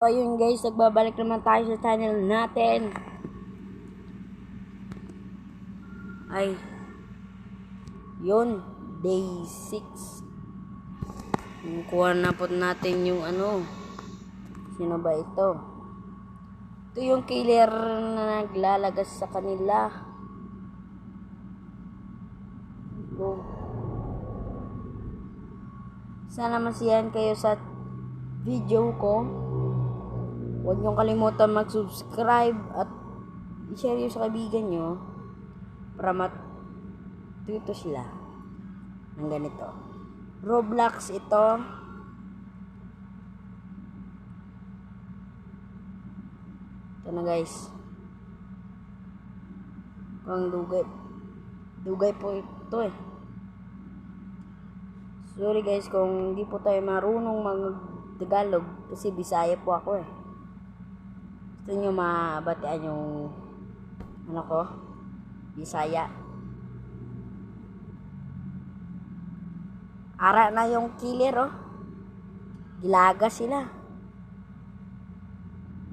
So ayun guys, nagbabalik naman tayo sa channel natin. Ay, yun, day 6. Kuha na po natin yung sino ba ito? Ito yung killer na naglalagas sa kanila. Sana masiyahan kayo sa video ko. Huwag niyong kalimutan mag-subscribe at i-share nyo sa kaibigan nyo para matuto sila ng ganito. Roblox ito. Ito na guys. Ang dugay po ito eh. Sorry guys kung hindi po tayo marunong mag-Tagalog kasi Bisaya po ako eh. Gusto nyo mabatian yung Bisaya. Ara na yung killer oh. Gilaga sila.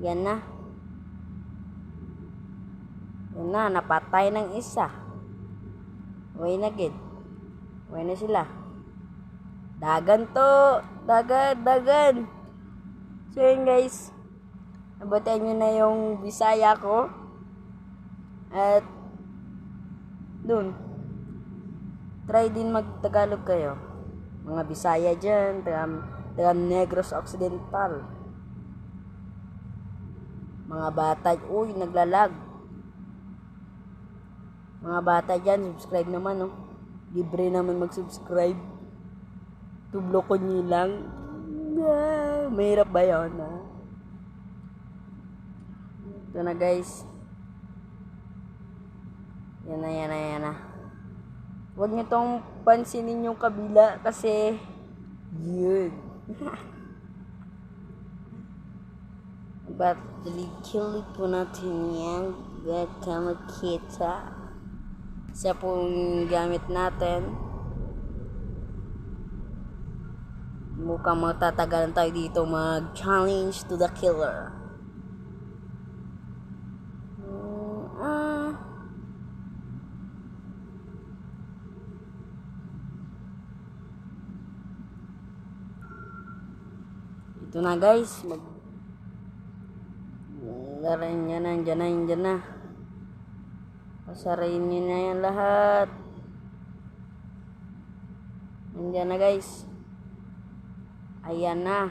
Yan na. Yan na, napatay ng isa. Uwi na gid. Uwi na sila. Dagan to. Dagan. So yun guys. Nabatayan nyo na yung Bisaya ko. At dun. Try din mag-Tagalog kayo. Mga Bisaya dyan. Taga Negros Occidental. Mga bata. Uy, naglalag. Mga bata dyan. Subscribe naman oh. Libre naman mag-subscribe. Tublo ko nyo lang. Mahirap ba yun Ito na guys. Yan na. Huwag nyo tong pansinin yung kabila kasi yun. But kill po natin yan. Baka makita. Isa pong gamit natin. Mukhang matatagalan tayo dito mag-challenge to the killer. Ito na guys. Dyan na. Pasarayin nyo na yan lahat. Nandyan na guys. Ayan na.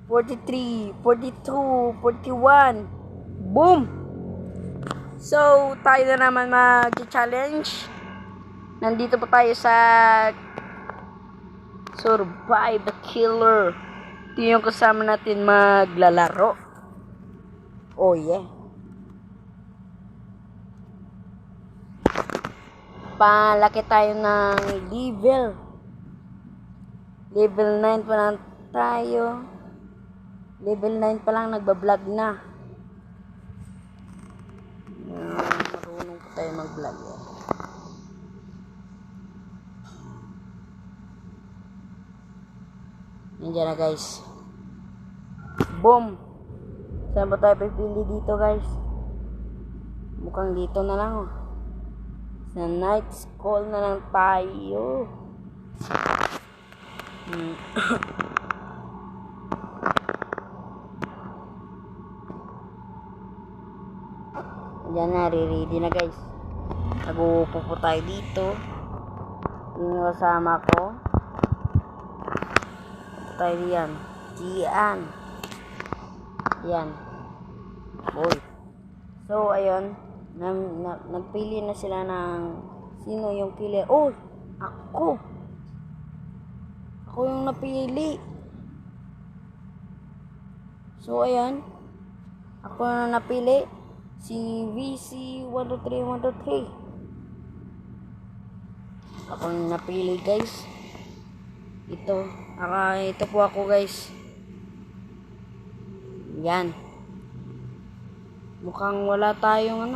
43, 42, 41. Boom! So, tayo na naman mag-challenge. Nandito pa tayo sa Survive the Killer. Ito yung kasama natin maglalaro. Oh yeah. Palaki tayo ng level. Level 9 pa lang tayo. Level 9 pa lang nagbablog na. Marunong pa tayo mag-vlog. Nandiyan na guys. Boom! Saan ba tayo pipili dito guys? Mukhang dito na lang oh. Sa night school na lang tayo. Diyan na, ready na guys. Nag-uupo po tayo dito. Yung kasama ko. Ito tayo diyan. Yan. Boy. So, ayun. Nagpili na sila ng sino yung killer. Oh! Ako! Ako yung napili. So, ayan. Ako na napili. Si VC123. Ako yung napili, guys. Ito po ako, guys. Yan. Mukhang wala tayong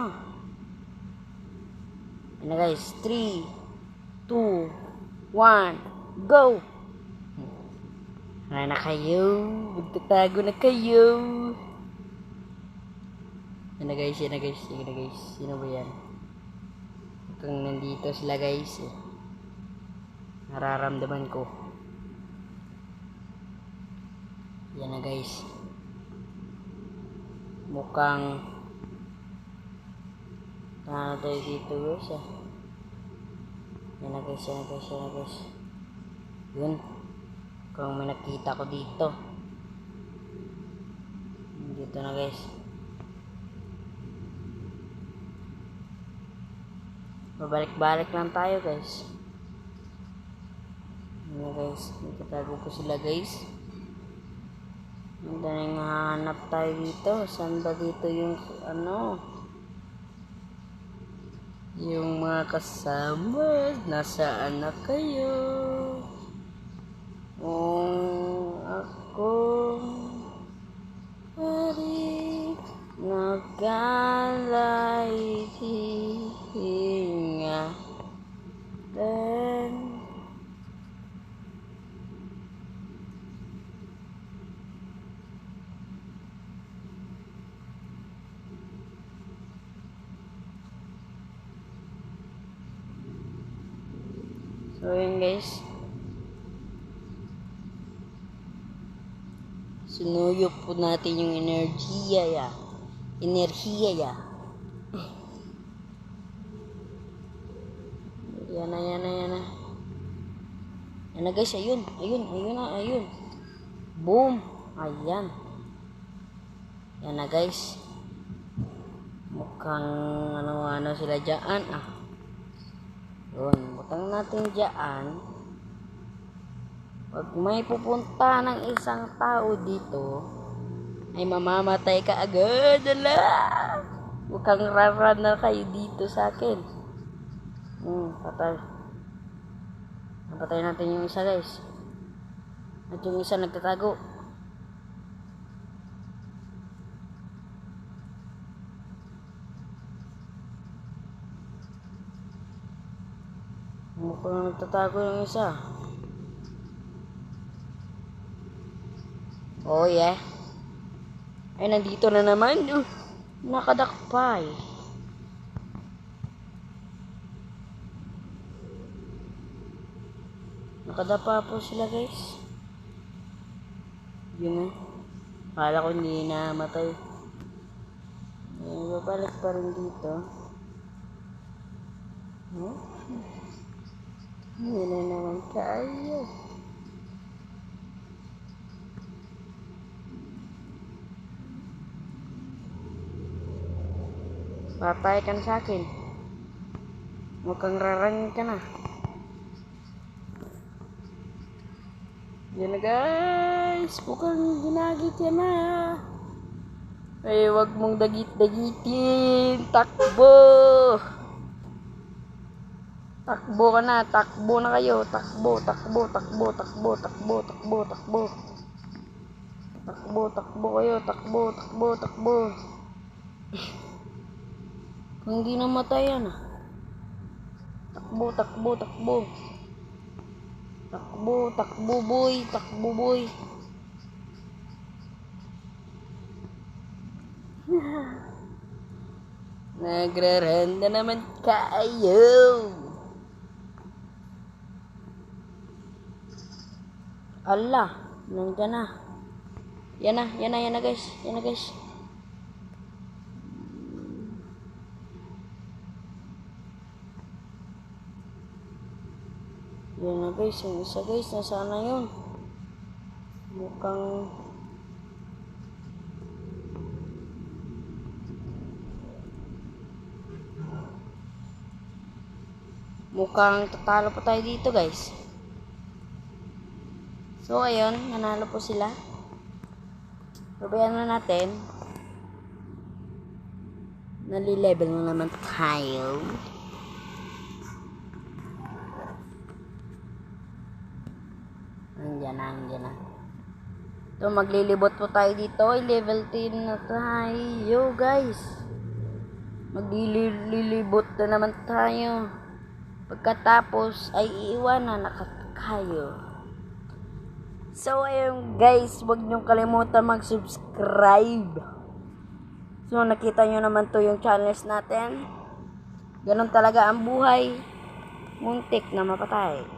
Ano, guys. 3, 2, 1, go! Ay na kayo. Magtatago na kayo. Yan na guys, yan na guys. Yan na guys. Sino ba yan? Kung nandito sila guys. Nararamdaman ko. Yan na guys. Mukhang ano tayo dito guys Yan na guys, yan na guys, yan na guys. Yun. Kung may nakita ko dito. Dito na guys. Babalik-balik lang tayo guys. Yan na guys. Nagtatago po sila guys. Madaling hanap tayo dito. Saan ba dito yung ano? Yung mga kasama. Nasaan na kayo? Ako pari nagalay hinga dan so yun guys, sinuyop po natin yung enerhiya ya. Yan na, yan na, yan na. Yan na guys, ayun. Boom. Ayan. Yan na guys. Mukhang ano sila dyan Yun, butang natin dyan. Pag may pupunta ng isang tao dito, ay mamamatay ka agad. Mukhang raran na kayo dito sa akin. Patay. Napatay natin yung isa guys. At yung isa nagtatago. Mukhang nagtatago yung isa. Oh yeah. Ay, nandito na naman. Nakadakpay. Nakadapa po sila guys. Yun Kala ko hindi namatay. Babalik pa rin dito. Hindi na naman kaya. Patay ka na sa akin. Mukhang rarang ka na. Yan na guys. Mukhang ginagit yan na. Ay, wag mong dagit-dagitin. Takbo. Takbo ka na. Takbo na kayo. Takbo. Takbo kayo. Takbo. Kung hindi namatay yan Takbo boy. Nagraranda naman kayo. Allah, nandiyan na. Yan na guys. Yan na guys, yung isa guys, nasaan na yun? Mukhang tatalo pa tayo dito guys. So ayun, nanalo po sila. Pabayaan na natin. Nali-level na naman tayo. Andiyan na. So maglilibot po tayo dito. Level 10 na tayo guys. Maglilibot na naman tayo. Pagkatapos ay iiwanan na kayo So, ayun guys, huwag niyong kalimutan mag-subscribe. So, nakita nyo naman to yung channels natin. Ganon talaga ang buhay. Muntik na mapatay.